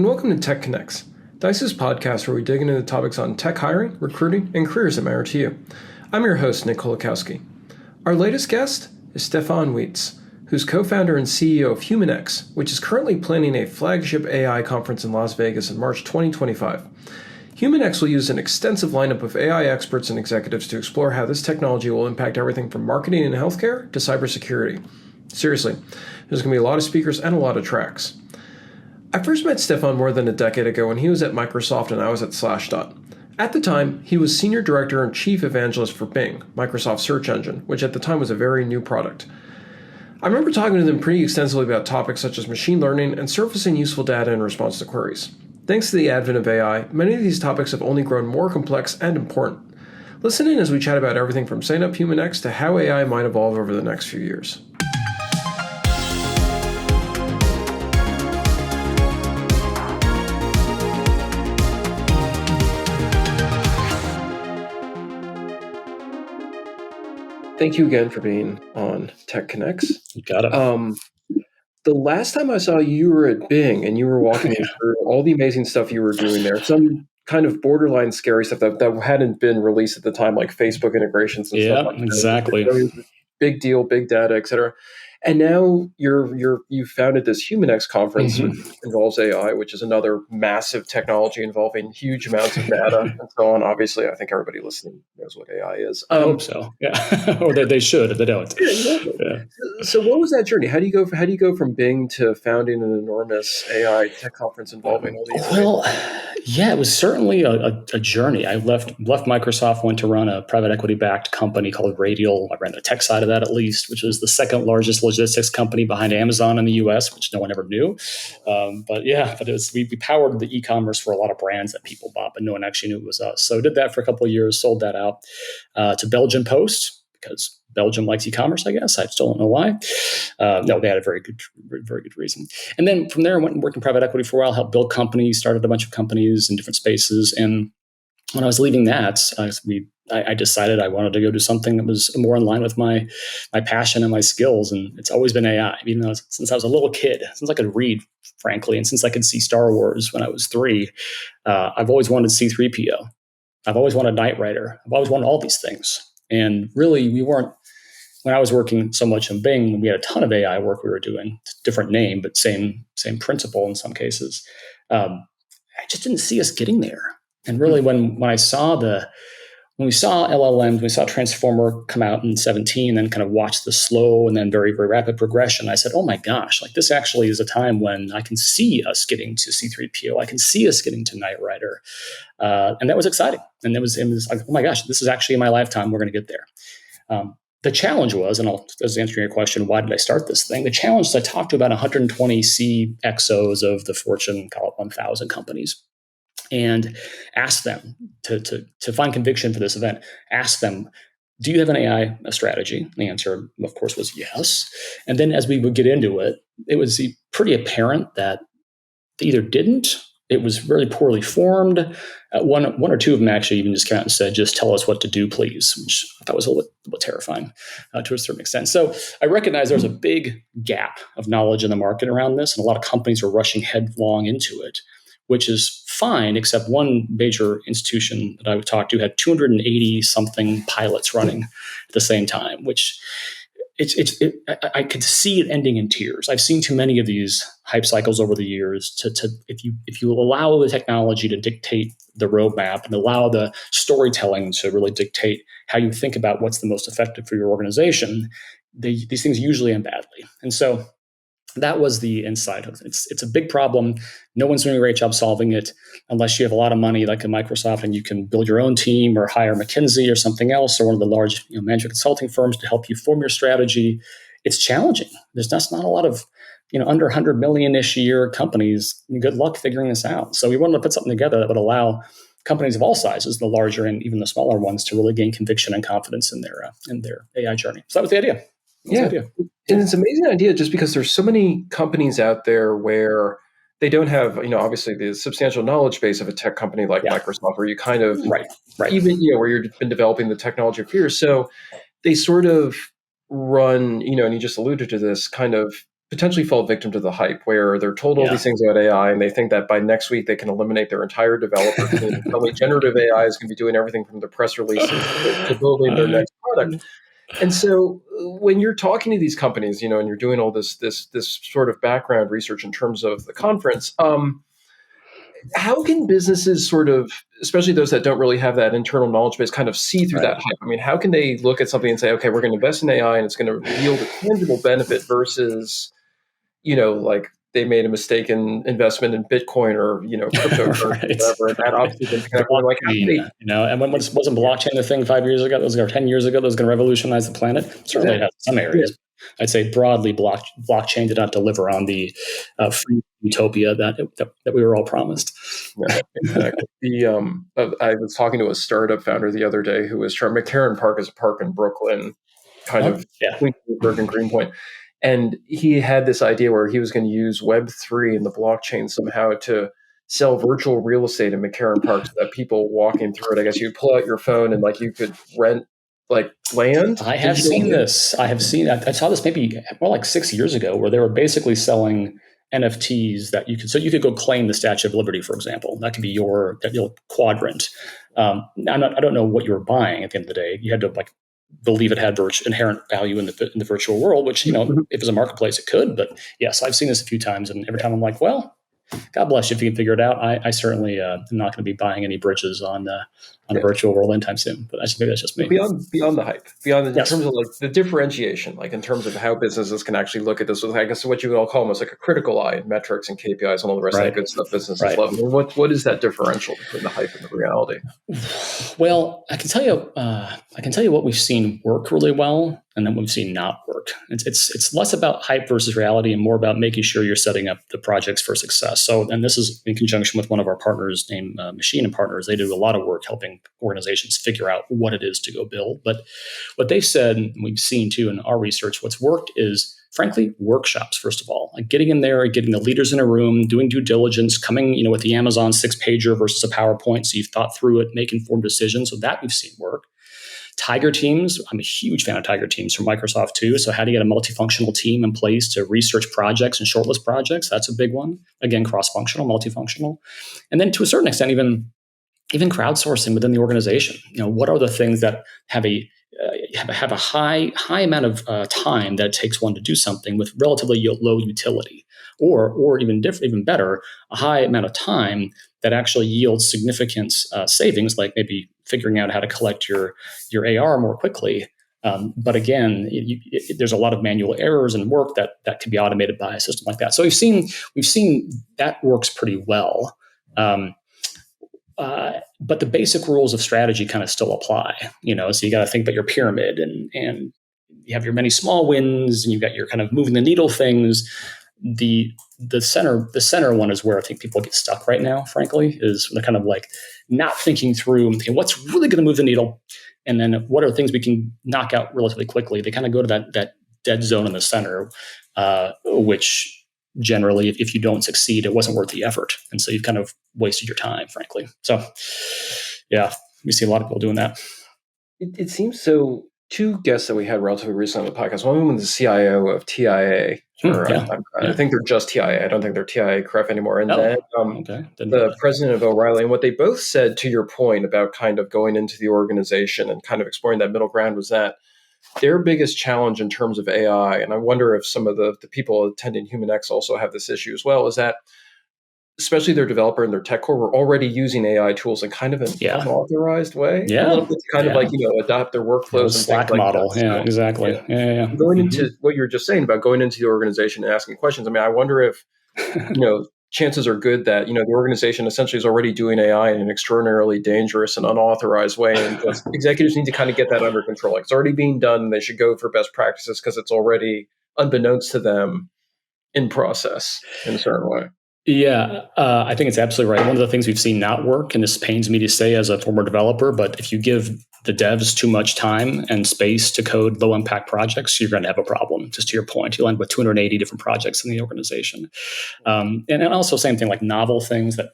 and welcome to Tech Connects, Dice's podcast where we dig into the topics on tech hiring, recruiting, and careers that matter to you. I'm your host, Nick Kolakowski. Our latest guest is Stefan Weitz, who's co-founder and CEO of HumanX, which is currently planning a flagship AI conference in Las Vegas in March 2025. HumanX will use an extensive lineup of AI experts and executives to explore how this technology will impact everything from marketing and healthcare to cybersecurity. Seriously, there's going to be a lot of speakers and a lot of tracks. I first met Stefan more than a decade ago when he was at Microsoft and I was at Slashdot. At the time, he was Senior Director and Chief Evangelist for Bing, Microsoft's search engine, which at the time was a very new product. I remember talking to them pretty extensively about topics such as machine learning and surfacing useful data in response to queries. Thanks to the advent of AI, many of these topics have only grown more complex and important. Listen in as we chat about everything from setting up HumanX to how AI might evolve over the next few years. Thank you again for being on Tech Connects. You got it. The last time I saw you, you were at Bing and you were walking me through all the amazing stuff you were doing there. Some kind of borderline scary stuff that hadn't been released at the time, like Facebook integrations and stuff like that. Exactly. Big deal, big data, et cetera. And now you founded this HumanX conference, which involves AI, which is another massive technology involving huge amounts of data and so on. Obviously, I think everybody listening knows what AI is. I hope so. Yeah, or they should if they don't. Yeah, exactly. Yeah. So, what was that journey? How do you go from Bing to founding an enormous AI tech conference involving all these? Well, yeah, it was certainly a journey. I left Microsoft, went to run a private equity backed company called Radial. I ran the tech side of that at least, which was the second largest logistics company behind Amazon in the U.S., which no one ever knew. But it was, we powered the e-commerce for a lot of brands that people bought, but no one actually knew it was us. So I did that for a couple of years, sold that out to Belgian Post because Belgium likes e-commerce, I guess. I still don't know why. No, they had a very good reason. And then from there, I went and worked in private equity for a while, helped build companies, started a bunch of companies in different spaces. And when I was leaving that, I decided I wanted to go do something that was more in line with my passion and my skills. And it's always been AI, even though since I was a little kid, since I could read, frankly, and since I could see Star Wars when I was 3, I've always wanted C-3PO. I've always wanted Knight Rider. I've always wanted all these things. And really, when I was working so much in Bing, we had a ton of AI work we were doing, different name, but same principle in some cases. I just didn't see us getting there. And really, when we saw LLMs, we saw Transformer come out in 2017, and kind of watched the slow and then very, very rapid progression, I said, oh my gosh, like this actually is a time when I can see us getting to C-3PO. I can see us getting to Knight Rider. And that was exciting. And it was like, oh my gosh, this is actually in my lifetime. We're going to get there. The challenge was, and as answering your question, why did I start this thing? The challenge is I talked to about 120 CXOs of the Fortune, call it 1,000 companies, and asked them to find conviction for this event. Asked them, do you have an AI strategy? And the answer, of course, was yes. And then as we would get into it, it was pretty apparent that they either didn't. It was really poorly formed. One or two of them actually even just came out and said, just tell us what to do, please, which I thought was a little terrifying to a certain extent. So I recognize there's a big gap of knowledge in the market around this, and a lot of companies are rushing headlong into it, which is fine, except one major institution that I would talk to had 280-something pilots running at the same time, which I could see it ending in tears. I've seen too many of these hype cycles over the years if you allow the technology to dictate the roadmap and allow the storytelling to really dictate how you think about what's the most effective for your organization, these things usually end badly. And so that was the insight of it. It's a big problem. No one's doing a great job solving it unless you have a lot of money like a Microsoft and you can build your own team or hire McKinsey or something else or one of the large management consulting firms to help you form your strategy. It's challenging. There's just not a lot of under 100 million-ish a year companies. Good luck figuring this out. So we wanted to put something together that would allow companies of all sizes, the larger and even the smaller ones, to really gain conviction and confidence in their AI journey. So that was the idea. And it's an amazing idea just because there's so many companies out there where they don't have, obviously the substantial knowledge base of a tech company like Microsoft, where you kind of, right. even, where you've been developing the technology for years. So they sort of run, and you just alluded to this, kind of potentially fall victim to the hype where they're told all Yeah. these things about AI and they think that by next week they can eliminate their entire developer team. Suddenly generative AI is going to be doing everything from the press releases to building their next product. And so when you're talking to these companies, and you're doing all this sort of background research in terms of the conference, how can businesses sort of, especially those that don't really have that internal knowledge base, kind of see through that Right. hype? I mean, how can they look at something and say, okay, we're going to invest in AI and it's going to yield a tangible benefit versus, like they made a mistaken investment in Bitcoin or, cryptocurrency, Right. whatever, and that Right. obviously didn't connect. Like, how can Blockchain, they? and when wasn't blockchain the thing 5 years ago? That was, or 10 years ago. That was going to revolutionize the planet. Certainly, it Exactly. has some Yeah. areas. I'd say broadly, blockchain did not deliver on the free utopia that we were all promised. Yeah, exactly. I was talking to a startup founder the other day who was trying. McCarran Park is a park in Brooklyn, kind Oh, of yeah. between Bloomberg and Greenpoint, and he had this idea where he was going to use Web3 and the blockchain somehow to sell virtual real estate in McCarran Park, so that people walking through it, I guess you pull out your phone and like you could rent like land, I have digital seen land. this. I saw this maybe more like 6 years ago, where they were basically selling NFTs that you could. So you could go claim the Statue of Liberty, for example. That could be your quadrant. I don't know what you were buying at the end of the day. You had to like believe it had inherent value in the virtual world, which if it was a marketplace, it could. But yes, I've seen this a few times, and every time I'm like, well, God bless you if you can figure it out. I certainly am not going to be buying any bridges on a Yeah. virtual world anytime soon. But maybe that's just me. Beyond the hype, in Yes. terms of like the differentiation, like in terms of how businesses can actually look at this with, I guess what you would all call almost like a critical eye, metrics and KPIs and all the rest of that Right. good stuff businesses Right. love. I mean, what is that differential between the hype and the reality? Well, I can tell you. I can tell you what we've seen work really well, and then what we've seen not work. It's less about hype versus reality, and more about making sure you're setting up the projects for success. So, and this is in conjunction with one of our partners named Machine and Partners. They do a lot of work helping organizations figure out what it is to go build. But what they've said, and we've seen too in our research, what's worked is, frankly, workshops, first of all, like getting in there, getting the leaders in a room, doing due diligence, coming, with the Amazon 6-pager versus a PowerPoint. So you've thought through it, make informed decisions. So that we've seen work. Tiger teams, I'm a huge fan of Tiger teams from Microsoft too. So how do you get a multifunctional team in place to research projects and shortlist projects? That's a big one. Again, cross-functional, multifunctional. And then to a certain extent, even crowdsourcing within the organization. What are the things that have a high amount of time that it takes one to do something with relatively low utility, or even better, a high amount of time that actually yields significant savings, like maybe figuring out how to collect your AR more quickly. But again, there's a lot of manual errors and work that can be automated by a system like that. So we've seen that works pretty well. But the basic rules of strategy kind of still apply, so you got to think about your pyramid, and you have your many small wins, and you've got your kind of moving the needle things. The center one is where I think people get stuck right now, frankly, is they're kind of like not thinking through, okay, what's really going to move the needle, and then what are things we can knock out relatively quickly. They kind of go to that dead zone in the center, which generally, if you don't succeed, it wasn't worth the effort. And so you've kind of wasted your time, frankly. So yeah, we see a lot of people doing that. It seems so. Two guests that we had relatively recently on the podcast, one of them was the CIO of TIA. I think they're just TIA. I don't think they're TIA CREF anymore. And then the president of O'Reilly. And what they both said, to your point about kind of going into the organization and kind of exploring that middle ground, was that their biggest challenge in terms of AI, and I wonder if some of the people attending HumanX also have this issue as well, is that especially their developer and their tech core were already using AI tools in kind of an unauthorized way. Yeah. A little bit to kind of like, adopt their workflows and Slack things like model. that. Yeah, exactly. Yeah. Going into what you were just saying about going into the organization and asking questions. I mean, I wonder if, chances are good that, the organization essentially is already doing AI in an extraordinarily dangerous and unauthorized way. And just executives need to kind of get that under control. Like, it's already being done, and they should go for best practices because it's already, unbeknownst to them, in process in a certain way. Yeah, I think it's absolutely right. One of the things we've seen not work, and this pains me to say as a former developer, but if you give the devs too much time and space to code low impact projects, you're going to have a problem. Just to your point, you'll end with 280 different projects in the organization. And also same thing, like novel things that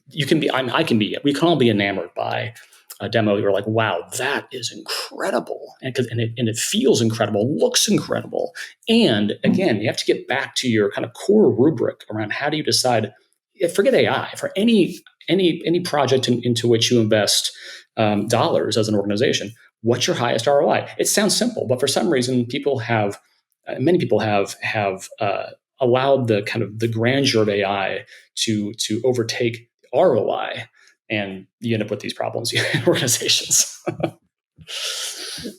you can be, we can all be enamored by a demo, you're like, wow, that is incredible. And it feels incredible, looks incredible. And again, you have to get back to your kind of core rubric around how do you decide, forget AI, for any project into which you invest dollars as an organization, what's your highest ROI? It sounds simple, but for some reason, many people have allowed the kind of the grandeur of AI to overtake ROI, and you end up with these problems in organizations.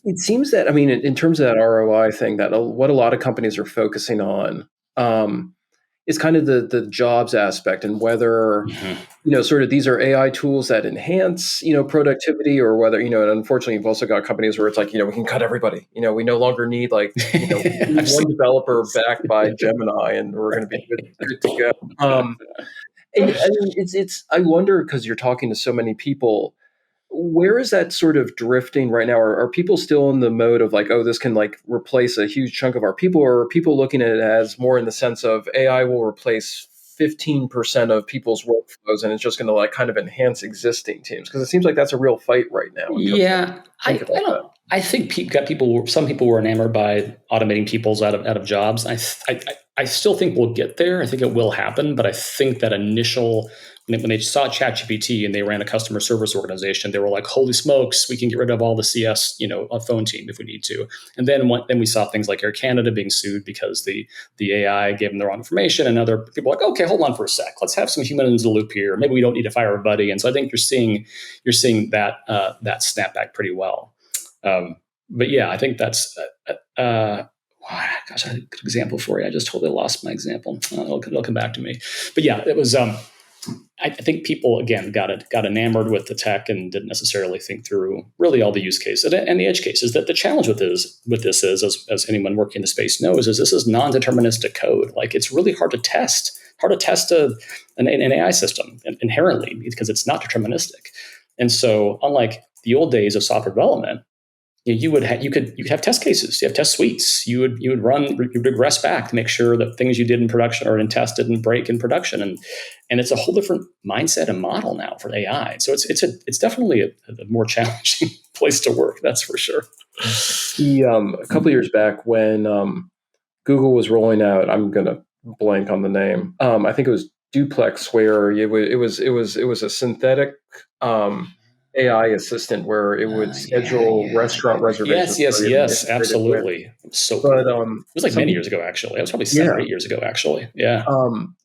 It seems that, I mean, in terms of that ROI thing, that what a lot of companies are focusing on is kind of the jobs aspect, and whether, sort of these are AI tools that enhance, productivity, or whether, and unfortunately, you've also got companies where it's like, we can cut everybody. We no longer need like, one developer backed by Gemini, and we're going to be good to go. And I mean, I wonder, because you're talking to so many people, where is that sort of drifting right now? Are people still in the mode of like, oh, this can like replace a huge chunk of our people, or are people looking at it as more in the sense of AI will replace 15% of people's workflows, and it's just going to like kind of enhance existing teams? Because it seems like that's a real fight right now. Yeah, I think some people were enamored by automating people's out of jobs. I still think we'll get there. I think it will happen, but I think that initial, when they saw ChatGPT and they ran a customer service organization, they were like, "Holy smokes, we can get rid of all the CS, a phone team if we need to." And then we saw things like Air Canada being sued because the AI gave them the wrong information, and other people were like, "Okay, hold on for a sec, let's have some human in the loop here. Maybe we don't need to fire everybody." And so I think you're seeing that snap back pretty well. But yeah, I think that's. Gosh, I had a good example for you. I just totally lost my example. It'll come back to me. But yeah, it was. I think people again got enamored with the tech and didn't necessarily think through really all the use cases and the edge cases. That the challenge with this is, as anyone working in the space knows, is this is non-deterministic code. Like, it's really hard to test an AI system inherently, because it's not deterministic. And so, unlike the old days of software development, you could have test cases, you have test suites, you would regress back to make sure that things you did in production or in test didn't break in production, and it's a whole different mindset and model now for AI. So it's definitely a more challenging place to work, that's for sure. A couple of years back when Google was rolling out, I'm gonna blank on the name. I think it was Duplex, where it was a synthetic AI assistant where it would schedule restaurant reservations. Yes, absolutely. So, but it was like many years ago, actually. It was probably 7 or 8 years ago, actually. Yeah.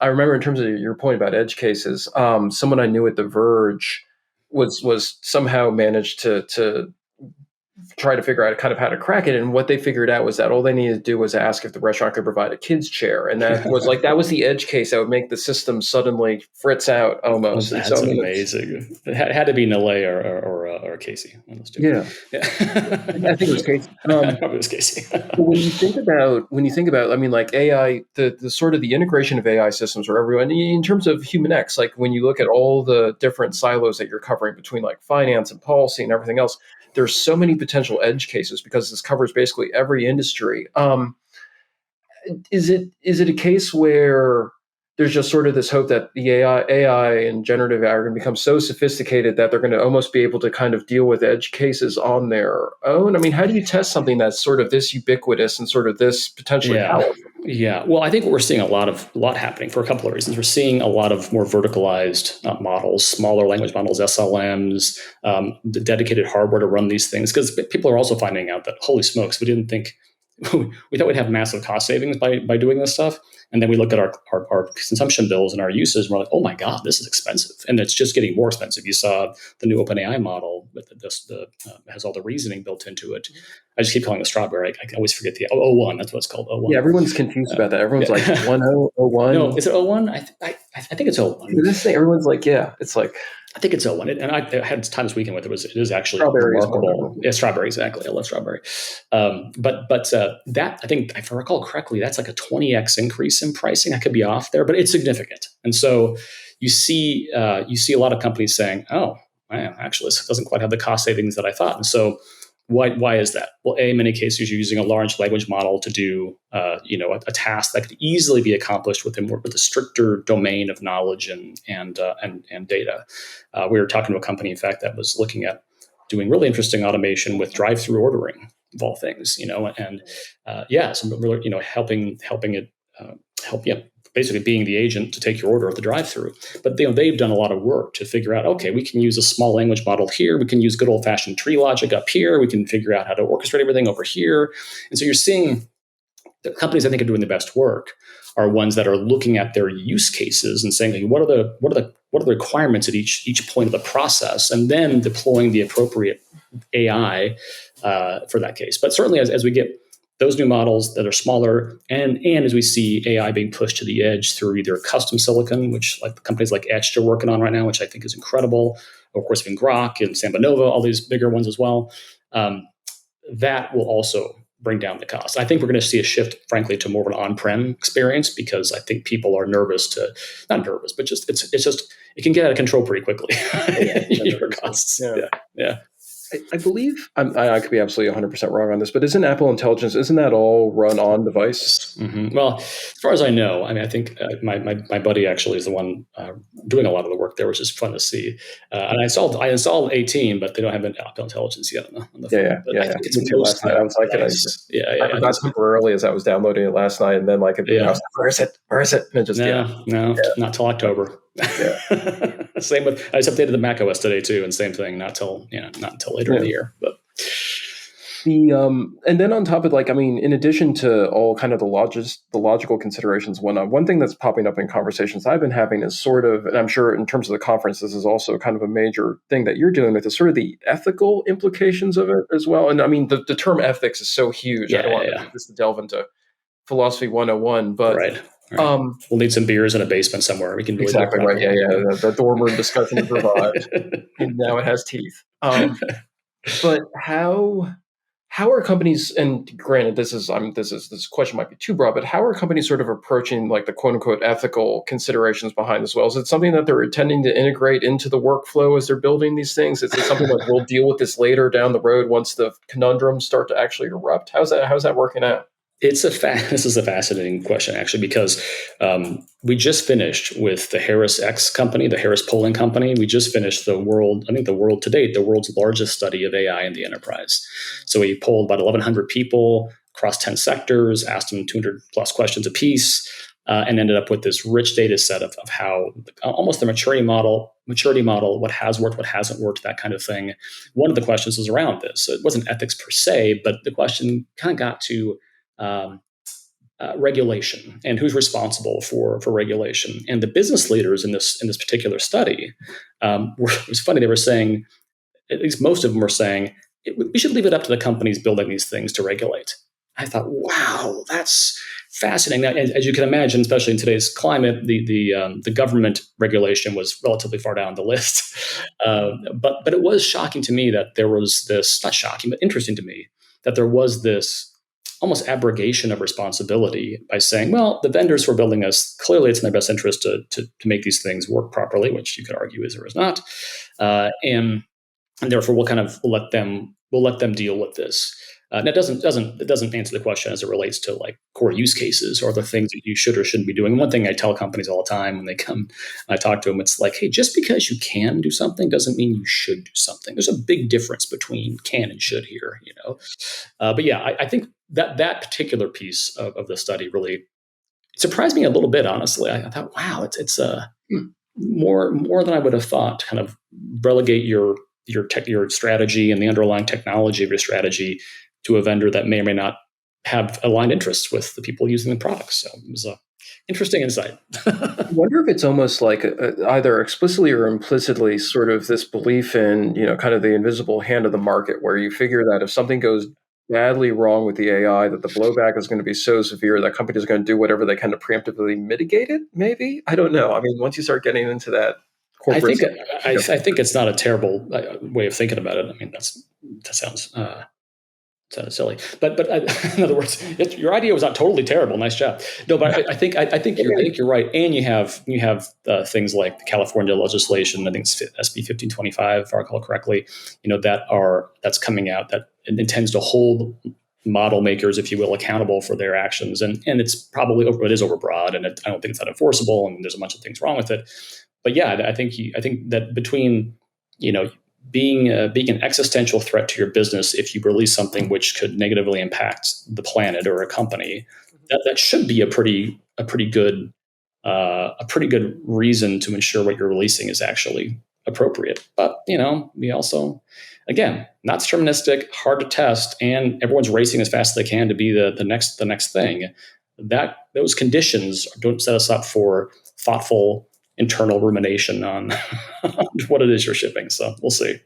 I remember, in terms of your point about edge cases, someone I knew at The Verge was somehow managed to try to figure out kind of how to crack it. And what they figured out was that all they needed to do was ask if the restaurant could provide a kid's chair. And that was the edge case that would make the system suddenly fritz out almost. That's amazing. It had to be Nalay or Casey. One of those two. Yeah. I think it was Casey. It was Casey. when you think about, I mean, like AI, the sort of the integration of AI systems for everyone in terms of HumanX, like when you look at all the different silos that you're covering between like finance and policy and everything else, there's so many potential edge cases because this covers basically every industry. Is it a case where there's just sort of this hope that the AI and generative AI are going to become so sophisticated that they're going to almost be able to kind of deal with edge cases on their own? I mean, how do you test something that's sort of this ubiquitous and sort of this potentially powerful? Yeah. Well, I think we're seeing a lot happening for a couple of reasons. We're seeing a lot of more verticalized models, smaller language models, SLMs, the dedicated hardware to run these things. Because people are also finding out that, holy smokes, we thought we'd have massive cost savings by doing this stuff. And then we look at our consumption bills and our uses, and we're like, oh my God, this is expensive. And it's just getting more expensive. You saw the new OpenAI model with has all the reasoning built into it. I just keep calling it Strawberry. I can always forget the 01. That's what it's called, 01. Yeah, everyone's confused about that. Everyone's like, 1001? No, is it 01? I think it's 01. This thing, everyone's like, yeah, it's like... I think it's 01. And I had time this weekend with it. It is actually Strawberry remarkable. Yeah, Strawberry, exactly. I love Strawberry. But that, I think, if I recall correctly, that's like a 20x increase in pricing. I could be off there, but it's significant. And so you see a lot of companies saying, oh, man, actually, this doesn't quite have the cost savings that I thought. And so why is that? Well, in many cases, you're using a large language model to do a task that could easily be accomplished with a stricter domain of knowledge and data. We were talking to a company, in fact, that was looking at doing really interesting automation with drive-through ordering of all things, and some really, helping it help, basically being the agent to take your order at the drive-through. But they've done a lot of work to figure out, okay, we can use a small language model here. We can use good old-fashioned tree logic up here. We can figure out how to orchestrate everything over here. And so you're seeing the companies I think are doing the best work are ones that are looking at their use cases and saying, like, what are the requirements at each point of the process, and then deploying the appropriate AI for that case. But certainly as we get those new models that are smaller, and as we see AI being pushed to the edge through either custom silicon, which like companies like Etched are working on right now, which I think is incredible. Of course, even Grok and Samba Nova, all these bigger ones as well. That will also bring down the cost. I think we're going to see a shift, frankly, to more of an on-prem experience, because I think people are not nervous, but it can get out of control pretty quickly. Your costs. Yeah. I believe I could be absolutely 100% wrong on this, but isn't Apple Intelligence, isn't that all run on device? Mm-hmm. Well, as far as I know, I think my buddy actually is the one doing a lot of the work there, which is fun to see. And I installed 18, but they don't have an Apple Intelligence yet on the phone. Yeah. I think it's last night. I was like, I got temporarily as I was downloading it last night, and then I was like, where is it? And it just not till October. Yeah. Same with, I just updated the Mac OS today too, and same thing, not until later in the year. But and then on top of in addition to all kind of the logical considerations, one thing that's popping up in conversations I've been having is sort of, and I'm sure in terms of the conference, this is also kind of a major thing that you're dealing with, is sort of the ethical implications of it as well. And I mean, the term ethics is so huge. I don't want this to delve into philosophy 101, but right. We'll need some beers in a basement somewhere. We can really exactly right. Yeah. The dorm room discussion is revived, and now it has teeth. But how are companies? And granted, this question might be too broad, but how are companies sort of approaching like the quote unquote ethical considerations behind as well? Is it something that they're intending to integrate into the workflow as they're building these things? Is it something like we'll deal with this later down the road once the conundrums start to actually erupt? How's that working out? This is a fascinating question, actually, because we just finished with the Harris X company, the Harris polling company. We just finished the world's largest study of AI in the enterprise. So we polled about 1,100 people across 10 sectors, asked them 200 plus questions apiece, and ended up with this rich data set of how almost the maturity model, what has worked, what hasn't worked, that kind of thing. One of the questions was around this. So it wasn't ethics per se, but the question kind of got to regulation and who's responsible for regulation. And the business leaders in this particular study, it was funny. They were saying, at least most of them were saying, we should leave it up to the companies building these things to regulate. I thought, wow, that's fascinating. Now, as you can imagine, especially in today's climate, the government regulation was relatively far down the list. But it was shocking to me that there was this, not shocking, but interesting to me, that there was this almost abrogation of responsibility by saying, well, the vendors who are building us, clearly it's in their best interest to make these things work properly, which you could argue is or is not. And therefore we'll let them deal with this. And it doesn't answer the question as it relates to like core use cases or the things that you should or shouldn't be doing. One thing I tell companies all the time when they come, I talk to them, it's like, hey, just because you can do something doesn't mean you should do something. There's a big difference between can and should here, But yeah, I think that particular piece of the study really surprised me a little bit, honestly. I thought, wow, it's more than I would have thought to kind of relegate your strategy and the underlying technology of your strategy to a vendor that may or may not have aligned interests with the people using the products. So it was a interesting insight. I wonder if it's almost like either explicitly or implicitly sort of this belief in, kind of the invisible hand of the market, where you figure that if something goes badly wrong with the AI, that the blowback is going to be so severe that companies are going to do whatever they can to preemptively mitigate it, maybe? I don't know. I mean, once you start getting into that, I think it's not a terrible way of thinking about it. I mean, that sounds silly, but in other words, your idea was not totally terrible. Nice job. No, but I think you're right. And you have things like the California legislation. I think it's SB 1525, if I recall correctly. That's coming out that intends to hold model makers, if you will, accountable for their actions. And it's probably it is overbroad, and I don't think it's that enforceable. And there's a bunch of things wrong with it. But yeah, I think that between being an existential threat to your business if you release something which could negatively impact the planet or a company, that should be a pretty good reason to ensure what you're releasing is actually appropriate. But we also, again, not deterministic, hard to test, and everyone's racing as fast as they can to be the next thing. That those conditions don't set us up for thoughtful internal rumination on what it is you're shipping. So we'll see.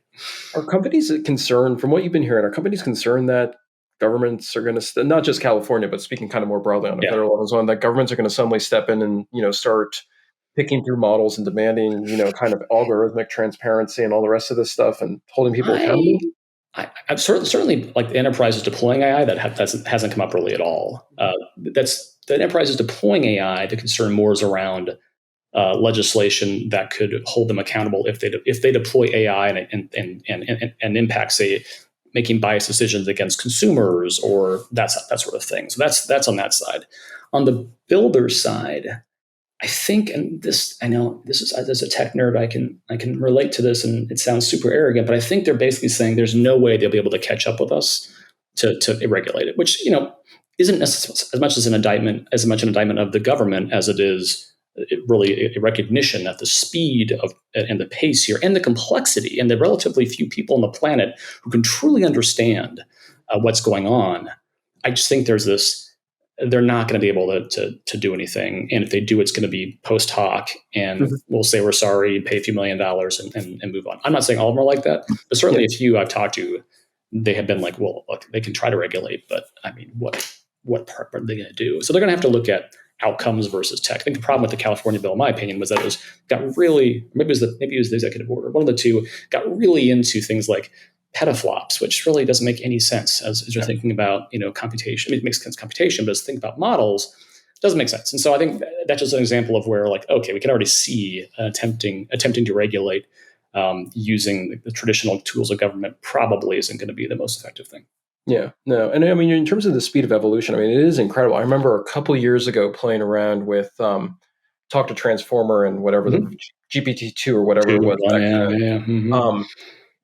Are companies concerned, from what you've been hearing, are companies concerned that governments are going to, not just California, but speaking kind of more broadly on the federal level as well, that governments are going to suddenly step in and, start picking through models and demanding, kind of algorithmic transparency and all the rest of this stuff and holding people accountable? I've certainly like the enterprises deploying AI that hasn't come up really at all. That's the enterprises deploying AI. The concern more is around legislation that could hold them accountable if they deploy AI and impact, say, making biased decisions against consumers or that sort of thing. So that's on that side. On the builder side, I think, and I know this is, as a tech nerd, I can relate to this, and it sounds super arrogant, but I think they're basically saying there's no way they'll be able to catch up with us to regulate it, which isn't as much an indictment of the government as it is really a recognition that the speed of and the pace here and the complexity and the relatively few people on the planet who can truly understand what's going on. I just think there's this. They're not going to be able to do anything. And if they do, it's going to be post hoc and we'll say we're sorry, pay a few $1 million and move on. I'm not saying all of them are like that, but certainly a few I've talked to, they have been like, well, look, they can try to regulate, but I mean, what part are they going to do? So they're going to have to look at outcomes versus tech. I think the problem with the California bill, in my opinion, was that it got really, maybe it was the executive order, one of the two, got really into things like petaflops, which really doesn't make any sense as you're thinking about, computation. I mean, it makes sense computation, but as think about models, it doesn't make sense. And so I think that's just an example of where, like, okay, we can already see attempting to regulate using the traditional tools of government probably isn't going to be the most effective thing. Yeah, no. And I mean, in terms of the speed of evolution, I mean, it is incredible. I remember a couple years ago playing around with Talk to Transformer and whatever, the GPT-2 or whatever it was.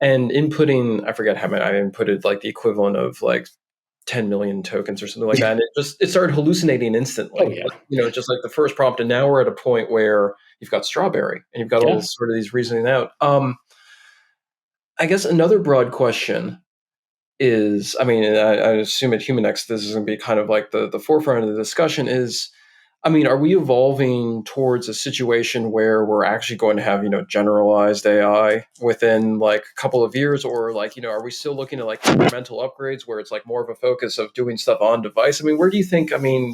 And inputting, I forget how many, I inputted like the equivalent of like 10 million tokens or something like that. And it started hallucinating instantly. Just like the first prompt. And now we're at a point where you've got strawberry and you've got all sort of these reasoning out. I guess another broad question is, I mean, I assume at HumanX, this is going to be kind of like the forefront of the discussion is, I mean, are we evolving towards a situation where we're actually going to have, generalized AI within like a couple of years, or like, are we still looking at like incremental upgrades where it's like more of a focus of doing stuff on device? I mean, where do you think,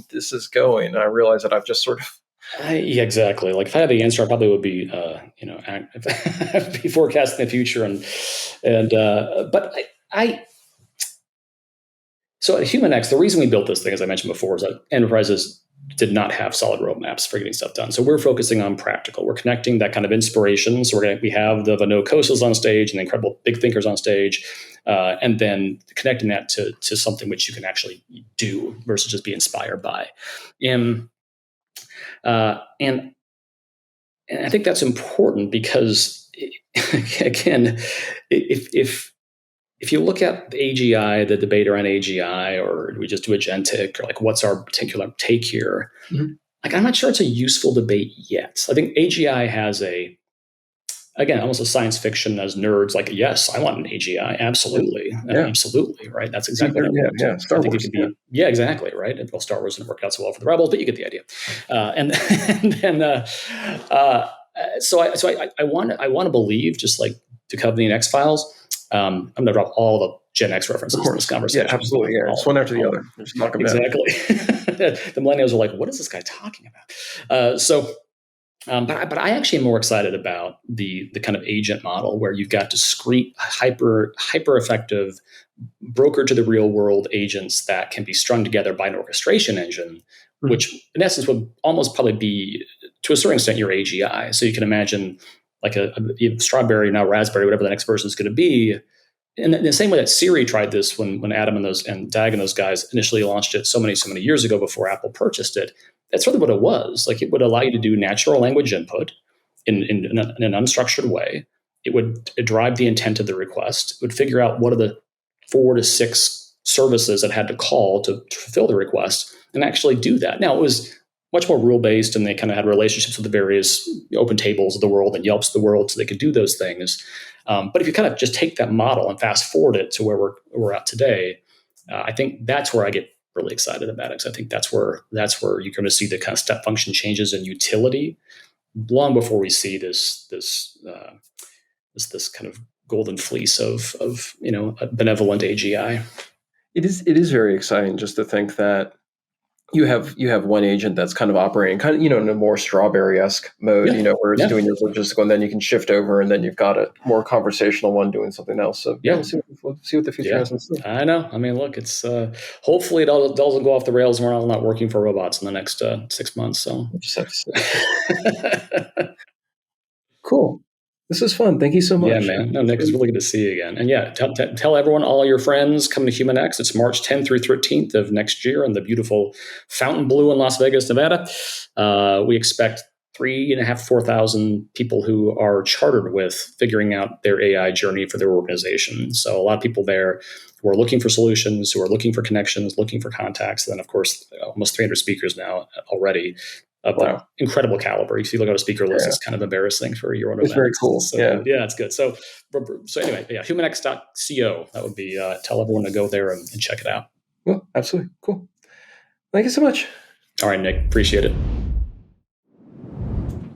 this is going? And I realize that I've just sort of. Yeah, exactly. Like if I had the answer, I probably would be, be forecasting the future but so at HumanX, the reason we built this thing, as I mentioned before, is that enterprises did not have solid roadmaps for getting stuff done. So we're focusing on practical. We're connecting that kind of inspiration. So we have the Vano Kosas on stage and the incredible big thinkers on stage, and then connecting that to something which you can actually do versus just be inspired by. And I think that's important because, again, if you look at the AGI, the debate around AGI, or do we just do agentic, or like what's our particular take here? Like I'm not sure it's a useful debate yet. I think AGI has almost a science fiction as nerds, like, yes, I want an AGI, absolutely, absolutely, right? That's exactly what I want. Star Wars, exactly, right. Well, Star Wars didn't work out so well for the Rebels, but you get the idea. So I want to believe, just like Duchovny and X-Files. I'm going to drop all the Gen X references in this conversation. Yeah, absolutely. Yeah, it's one after the other. Just talk about exactly. The millennials are like, "What is this guy talking about?" But I actually am more excited about the kind of agent model where you've got discrete, hyper effective, broker to the real world agents that can be strung together by an orchestration engine, which in essence would almost probably be, to a certain extent, your AGI. So you can imagine like a strawberry, now raspberry, whatever the next version is going to be. And in the same way that Siri tried this when Adam and Dag and those guys initially launched it so many years ago before Apple purchased it, that's really what it was. Like it would allow you to do natural language input in an unstructured way. it would drive the intent of the request. It would figure out what are the 4 to 6 services that had to call to fulfill the request and actually do that. Now, it was much more rule-based, and they kind of had relationships with the various open tables of the world and Yelps of the world, so they could do those things. But if you kind of just take that model and fast forward it to where we're at today, I think that's where I get really excited about it. Because I think that's where you're going to see the kind of step function changes in utility long before we see this kind of golden fleece of a benevolent AGI. It is very exciting just to think that you have one agent that's kind of operating in a more Strawberry-esque mode, where it's doing your logistical, and then you can shift over, and then you've got a more conversational one doing something else. So we'll see what the future has in store. I know. I mean, look, it's hopefully it doesn't go off the rails, and we're not working for robots in the next 6 months. So we'll just have to see. Cool. This is fun. Thank you so much. Yeah, man. No, Nick, it's really good to see you again. And yeah, tell everyone, all your friends, come to HumanX. It's March 10th through 13th of next year in the beautiful Fontainebleau in Las Vegas, Nevada. We expect 3,500 to 4,000 people who are chartered with figuring out their AI journey for their organization. So a lot of people there who are looking for solutions, who are looking for connections, looking for contacts. And then, of course, almost 300 speakers now already. Of incredible caliber. If you look at a speaker list, it's kind of embarrassing for your own event. It's very cool. So, it's good. So anyway, humanx.co. That would be, tell everyone to go there and check it out. Well, absolutely. Cool. Thank you so much. All right, Nick. Appreciate it.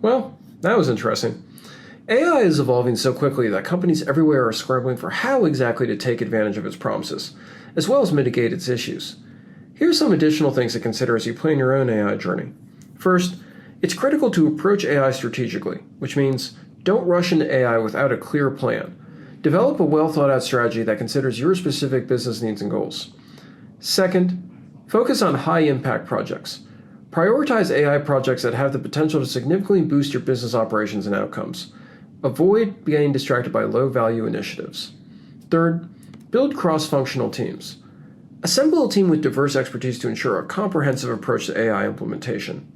Well, that was interesting. AI is evolving so quickly that companies everywhere are scrambling for how exactly to take advantage of its promises, as well as mitigate its issues. Here are some additional things to consider as you plan your own AI journey. First, it's critical to approach AI strategically, which means don't rush into AI without a clear plan. Develop a well-thought-out strategy that considers your specific business needs and goals. Second, focus on high-impact projects. Prioritize AI projects that have the potential to significantly boost your business operations and outcomes. Avoid getting distracted by low-value initiatives. Third, build cross-functional teams. Assemble a team with diverse expertise to ensure a comprehensive approach to AI implementation.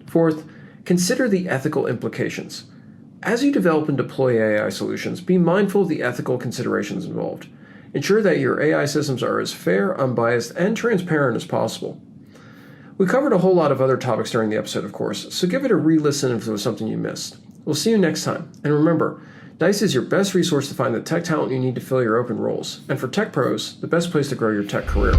Fourth, consider the ethical implications. As you develop and deploy AI solutions, be mindful of the ethical considerations involved. Ensure that your AI systems are as fair, unbiased, and transparent as possible. We covered a whole lot of other topics during the episode, of course, so give it a re-listen if there was something you missed. We'll see you next time. And remember, Dice is your best resource to find the tech talent you need to fill your open roles. And for tech pros, the best place to grow your tech career.